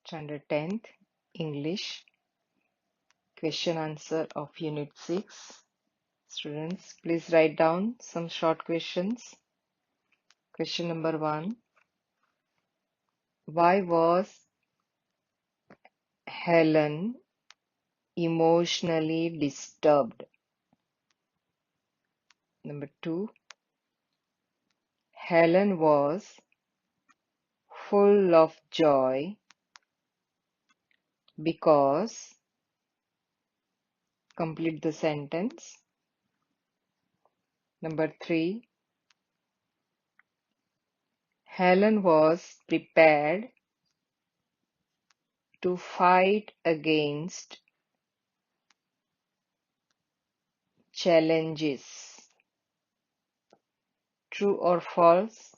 Standard 10th English question answer of Unit 6. Students, please write down some short questions. Question number 1. Why was Helen emotionally disturbed? Number 2. Helen was full of joy because. Complete the sentence. Number 3. Helen was prepared to fight against challenges. True or false?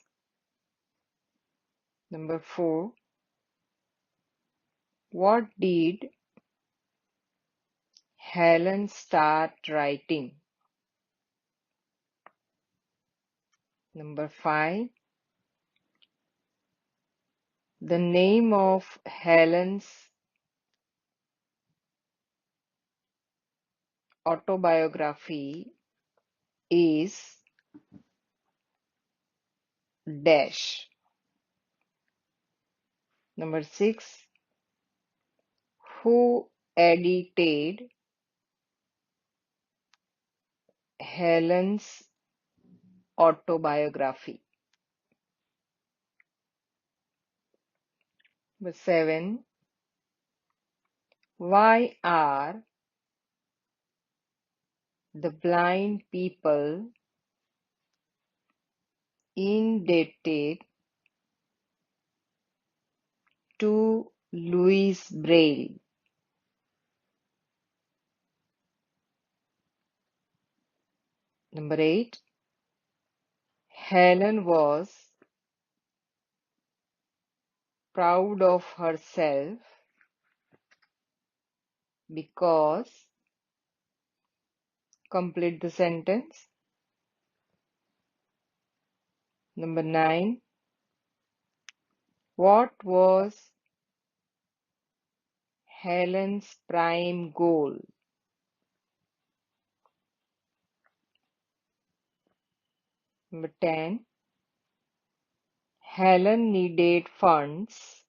Number 4. What did Helen start writing? Number 5. The name of Helen's autobiography is dash. Number 6. Who edited Helen's autobiography? Number 7. Why are the blind people indebted to Louis Braille? Number 8. Helen was proud of herself because. Complete the sentence. Number 9. What was Helen's prime goal? Number 10. Helen needed funds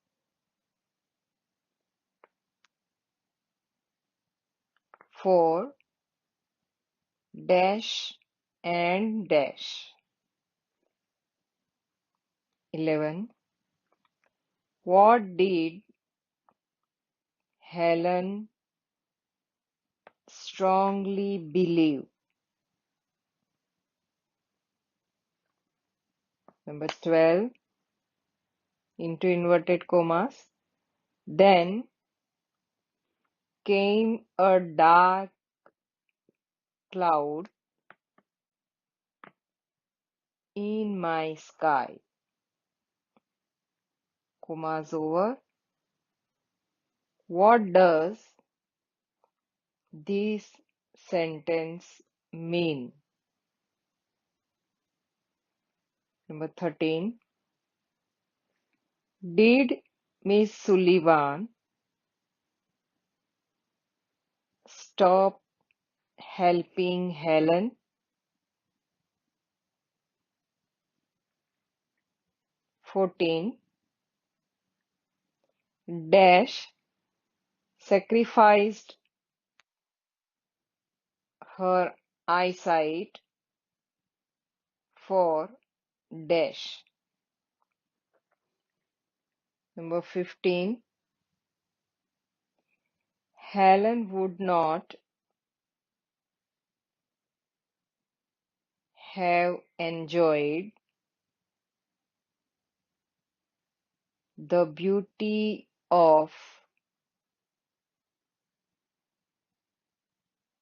for dash and dash. 11. What did Helen strongly believe? Number 12. Into inverted commas. Then came a dark cloud in my sky. Commas over. What does this sentence mean? Number 13. Did Miss Sullivan stop helping Helen? 14. Dash sacrificed her eyesight for dash. Number 15. Helen would not have enjoyed the beauty of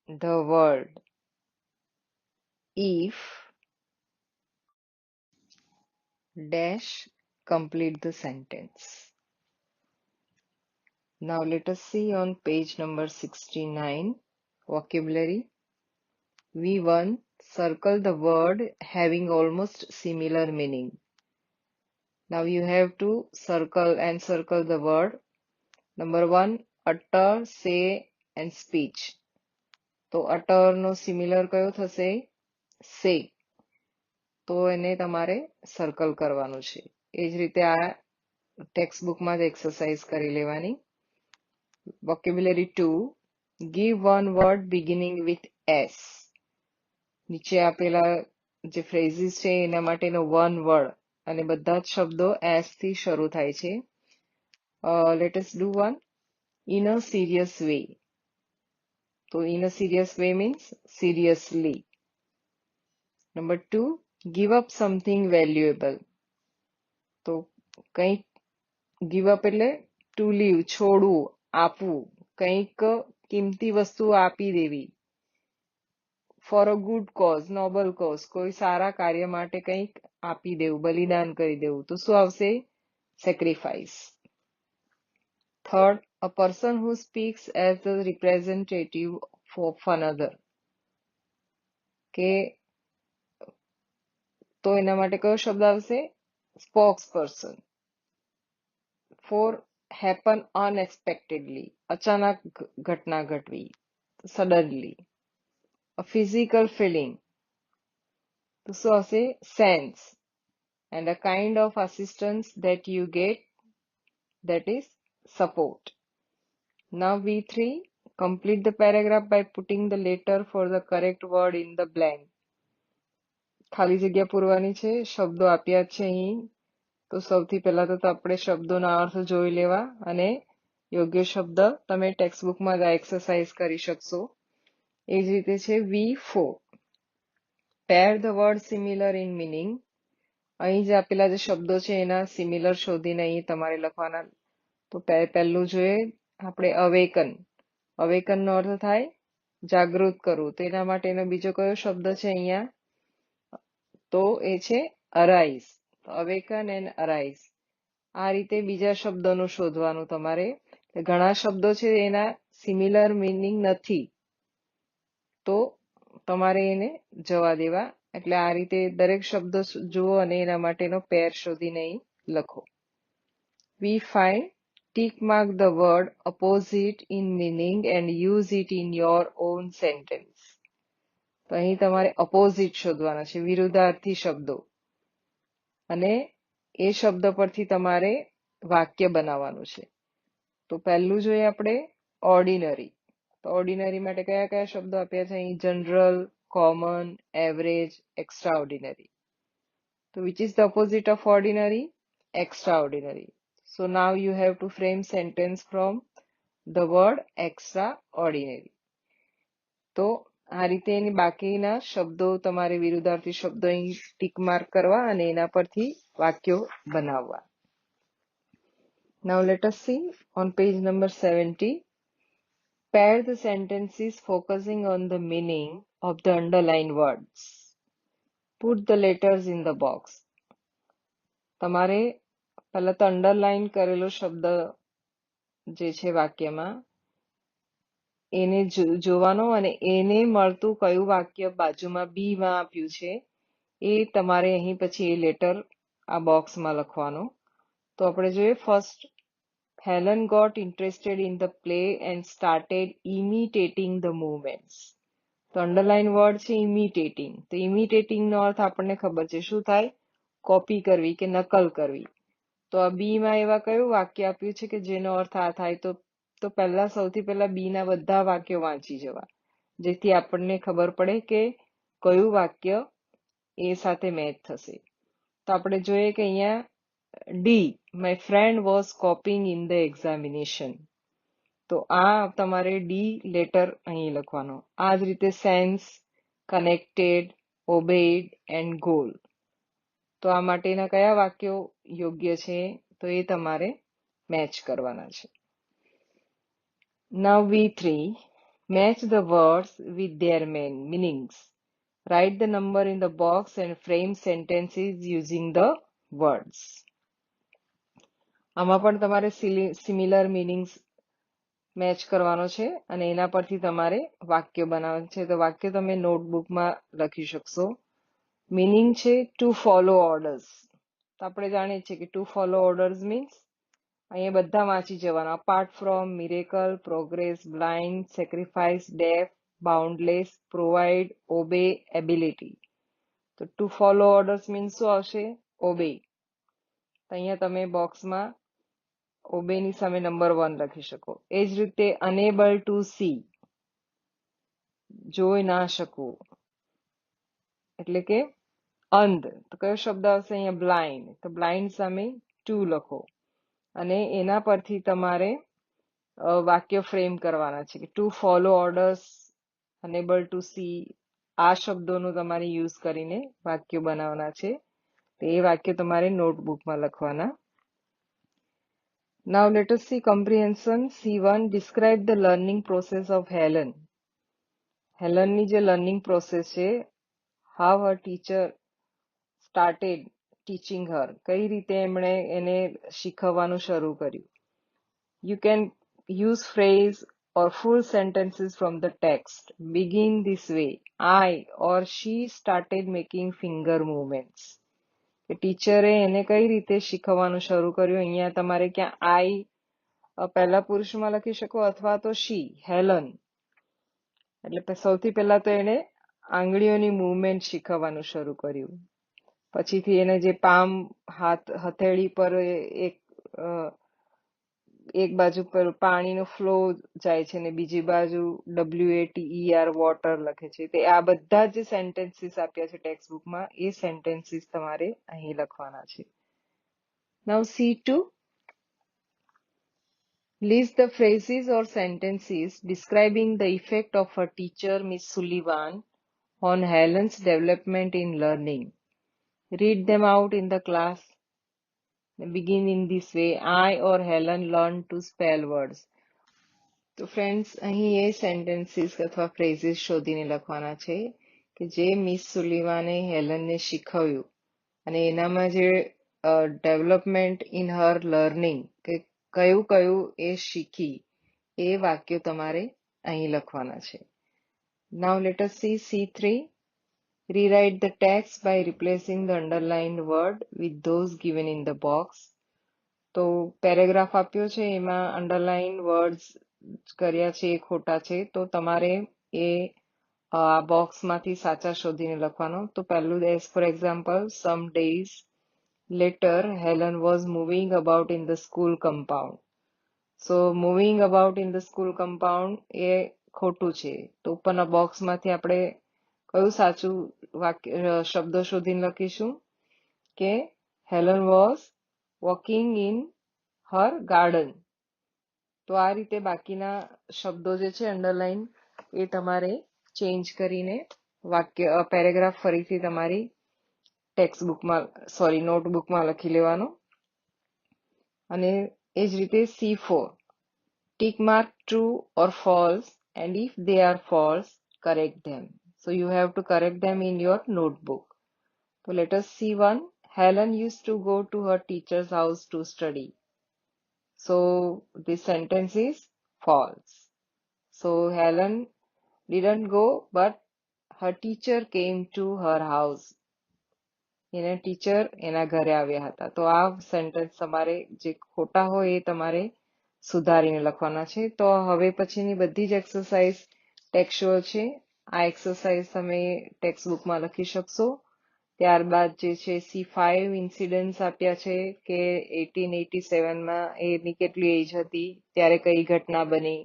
the world if dash. Complete the sentence. Now let us see on page number 69, vocabulary. V1. Circle the word having almost similar meaning. Now you have to circle the word number 1 utter, say and speech. તો utter નો similar કયો થશે? say. તો એને તમારે circle કરવાનું છે. એ જ રીતે આ ટેક્સ્ટ બુકમાં જ એક્સરસાઇઝ કરી લેવાની. vocabulary 2 give one word beginning with s. નીચે આપેલા જે ફ્રેઝીસ છે એના માટેનો વન વર્ડ અને બધા જ શબ્દો એસ થી શરૂ થાય છે. Let us do one. in a serious way. તો in a serious way means seriously. Number 2 give up something valuable. તો કંઈક give up એટલે to leave, છોડવું, આપવું, કંઈક કિંમતી વસ્તુ આપી દેવી. For a good cause, noble cause, કોઈ સારા કાર્ય માટે કંઈક આપી દેવું, બલિદાન કરી દેવું. તો શું આવશે? Sacrifice. Third, a person who speaks as the representative of another. કે તો એના માટે કયો શબ્દ આવશે? Spokes person. ફોર, હેપન અનએક્સપેક્ટેડલી, અચાનક ઘટના ઘટવી, સડનલી. A physical feeling. તો શું આવશે? sense. And a kind of assistance that you get, that is support. Now V3, complete the paragraph by putting the letter for the correct word in the blank. ખાલી જગ્યા પૂરવાની છે. શબ્દો આપ્યા છે અહીં. તો સૌથી પહેલા તો આપણે શબ્દોના અર્થ જોઈ લેવા અને યોગ્ય શબ્દ તમે ટેક્સ્ટ બુકમાં જ એક્સરસાઇઝ કરી શકશો. એ જ રીતે છે V4. pair the word similar in meaning. અહીં જે આપેલા જે શબ્દો છે એના સિમિલર શોધીને અહીં તમારે લખવાના. તો પહેલું જોઈએ આપણે અવેકન. અવેકનનો અર્થ થાય જાગૃત કરવું. તો એના માટેનો બીજો કયો શબ્દ છે અહીંયા? તો એ છે અરાઇઝ. Awaken and arise. આ રીતે બીજા શબ્દોનું શોધવાનું તમારે. ઘણા શબ્દો છે એના સિમિલર મીનિંગ નથી, તો તમારે એને જવા દેવા. એટલે આ રીતે દરેક શબ્દ જુઓ અને એના માટેનો પેર શોધીને અહીં લખો. V5 tick mark the word opposite in meaning and use it in your own sentence. તો અહીં તમારે opposite શોધવાના છે, વિરુદ્ધાર્થી શબ્દો, અને એ શબ્દ પરથી તમારે વાક્ય બનાવવાનું છે. તો પહેલું જોઈએ આપણે ઓર્ડિનરી. તો ઓર્ડિનરી માટે કયા કયા શબ્દો આપ્યા છે અહીં? General, common, average, extra ordinary. તો which is the opposite of ordinary? Extraordinary. So now you have to frame sentence from the word extraordinary. તો આ રીતે એની બાકીના શબ્દો તમારે વિરુદ્ધાર્થી શબ્દો અહીં ટીક માર્ક કરવા અને એના પરથી વાક્યો બનાવવા. Now let us see on page number 70. Pair the sentences focusing on the meaning of the underlined words. Put the letters in the box. તમારે પહેલા તો અંડરલાઈન કરેલો શબ્દ જે છે વાક્યમાં એને જોવાનો અને એને મળતું કયું વાક્ય બાજુમાં બી માં આપ્યું છે એ તમારે અહીં પછી એ લેટર આ બોક્સમાં લખવાનો. તો આપણે જોઈએ first, Helen got interested in the play and started imitating the movements. તો અંડરલાઈન વર્ડ છે ઇમિટેટિંગ. તો ઇમિટેટિંગ નો અર્થ આપણને ખબર છે શું થાય? કોપી કરવી કે નકલ કરવી. તો આ બી માં એવા કયું વાક્ય આપ્યું છે કે જેનો અર્થ આ થાય? તો પહેલા સૌથી પહેલા બી ના બધા વાક્યો વાંચી જવા, જેથી આપણને ખબર પડે કે કયું વાક્ય એ સાથે મેચ થશે. તો આપણે જોઈએ કે અહીંયા D, my friend was coping in the examination. તો આ તમારે ડી લેટર અહીં લખવાનો. આ જ રીતે સેન્સ, કનેક્ટેડ, ઓબેડ એન્ડ ગોલ. તો આ માટેના કયા વાક્યો યોગ્ય છે? તો એ તમારે મેચ કરવાના છે. Now V3, match the words with their main meanings. Write the number in the box and frame sentences using the words. આમાં પણ તમારે સિમિલર મીનિંગ્સ મેચ કરવાનો છે અને એના પરથી તમારે વાક્ય બનાવવાનું છે. તો વાક્ય તમે નોટબુકમાં લખી શકશો. મીનિંગ છે ટુ ફોલો ઓર્ડર્સ. તો આપણે જાણીએ છીએ કે ટુ ફોલો ઓર્ડર્સ મીન્સ અહીંયા બધા વાંચી જવાના. Apart from, miracle, progress, blind, sacrifice, deaf, boundless, provide, obey, ability. તો ટુ ફોલો ઓર્ડર્સ મીન્સ શું આવશે? ઓબે. તો અહીંયા તમે બોક્સમાં ઓબેની સામે નંબર 1 લખી શકો. એ જ રીતે અનેબલ ટુ સી, જોઈ ના શકવું, એટલે કે અંધ. તો કયો શબ્દ આવશે અહીંયા? બ્લાઇન્ડ. તો બ્લાઇન્ડ સામે 2 લખો અને એના પરથી તમારે વાક્ય ફ્રેમ કરવાના છે કે two follow orders, enable two C, આ શબ્દોનો તમારે યુઝ કરીને વાક્યો બનાવવાના છે. તો એ વાક્ય તમારે નોટબુકમાં લખવાના. Now let us see comprehension. C1, describe the learning process of Helen. હેલનની જે લર્નિંગ પ્રોસેસ છે, how her teacher started teaching her, કઈ રીતે એમણે એને શીખવવાનું શરૂ કર્યું. You can use phrase or full sentences from the text. Begin this way: I or she started making finger movements. ટીચરે એને કઈ રીતે શીખવવાનું શરૂ કર્યું. અહીંયા તમારે ક્યાં I પહેલા પુરુષમાં લખી શકો અથવા તો she, હેલન. એટલે સૌથી પહેલા તો એને આંગળીઓની મૂવમેન્ટ શીખવવાનું શરૂ કર્યું. પછીથી એને જે પામ હથેળી પર એક બાજુ પર પાણીનો ફ્લો જાય છે ને બીજી બાજુ WATER વોટર લખે છે. તે આ બધા જે સેન્ટેન્સીસ આપ્યા છે ટેક્સ્ટબુકમાં, એ સેન્ટેન્સીસ તમારે અહીં લખવાના છે. Now C2, list the phrases or sentences describing the effect of her teacher, Miss Sullivan, on Helen's development in learning. Read them out in the class. Begin in this way: I or Helen learned to spell words. તો friends, અહીં એ sentences અથવા ફ્રેઝીસ શોધીને લખવાના છે કે જે miss સુલિવાને હેલનને શીખવ્યું અને એનામાં જે ડેવલપમેન્ટ ઇન હર લર્નિંગ, કે કયું કયું એ શીખી, એ વાક્યો તમારે અહીં લખવાના છે. Now let us see C3. Rewrite the text by replacing the underlined word with those given in the box. તો પેરેગ્રાફ આપ્યો છે, એમાં અંડરલાઇન વર્ડ્સ કર્યા છે એ ખોટા છે, તો તમારે એ બોક્સમાંથી સાચા શોધીને લખવાનો. તો પહેલું, as for example, some days later Helen was moving about in the school compound. So moving about in the school compound એ ખોટું છે. તો ઉપરના બોક્સમાંથી આપણે કયું સાચું વાક્ય શબ્દો શોધીને લખીશું કે Helen was walking in her garden. તો આ રીતે બાકીના શબ્દો જે છે અંડરલાઈન, એ તમારે ચેન્જ કરીને વાક્ય પેરેગ્રાફ ફરીથી તમારી નોટબુકમાં લખી લેવાનો. અને એ જ રીતે C4, tick mark true or false, and if they are false, correct them. So you have to correct them in your notebook. So let us see one. Helen used to go to her teacher's house to study. So this sentence is false. So Helen didn't go, but her teacher came to her house. એના teacher એના ઘરે આવ્યા હતા. તો આ sentence તમારે જે ખોટા હોય એ તમારે સુધારીને લખવાના છે. તો હવે પછીની બધી જ એક્સરસાઇઝ ટેક્સ્ચ્યુઅલ છે. આ એક્સરસાઇઝ તમે ટેક્સ્ટબુકમાં લખી શકશો. ત્યારબાદ જે છે C5 ઇન્સિડન્ટ્સ આપ્યા છે કે 1887માં એની કેટલી એજ હતી, ત્યારે કઈ ઘટના બની,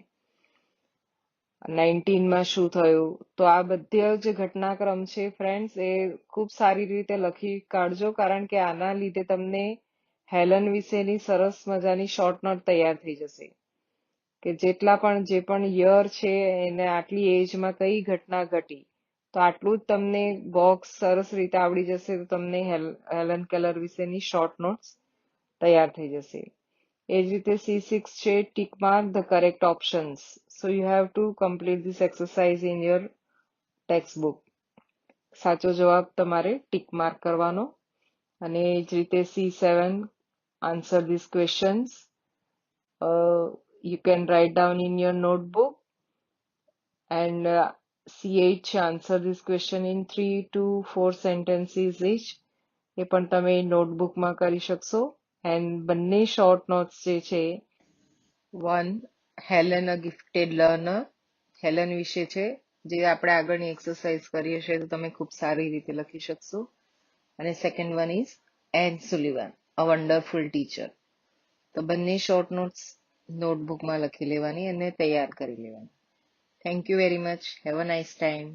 19માં શું થયું. તો આ બધા જે ઘટનાક્રમ છે ફ્રેન્ડ્સ, એ ખૂબ સારી રીતે લખી કાઢજો, કારણ કે આના લીધે તમને હેલન વિશેની સરસ મજાની શોર્ટ નોટ તૈયાર થઈ જશે કે જે પણ યર છે એને આટલી એજમાં કઈ ઘટના ઘટી. તો આટલું જ તમને બોક્સ સરસ રીતે આવડી જશે તો તમને હેલન કેલર વિશેની શોર્ટ નોટ્સ તૈયાર થઈ જશે. એ જ રીતે C6 છે, tick mark the correct options. So you have to complete this exercise in your textbook. સાચો જવાબ તમારે ટીક માર્ક કરવાનો. અને એ જ રીતે C7, answer this questions. You can write down in your notebook. And C8 છે, answer this question in 3 to 4 sentences each. એ પણ તમે નોટબુકમાં કરી શકશો. એન્ડ બંને શોર્ટ નોટ્સ જે છે, વન હેલન અ ગિફ્ટેડ લર્નર, હેલન વિશે છે, જે આપણે આગળની એક્સરસાઇઝ કરીએ છીએ તો તમે ખૂબ સારી રીતે લખી શકશો. અને second one is an સુલિવન, a wonderful teacher. તો બંને શોર્ટ નોટ્સ નોટબુકમાં લખી લેવાની અને તૈયાર કરી લેવાની. Thank you very much. Have a nice time.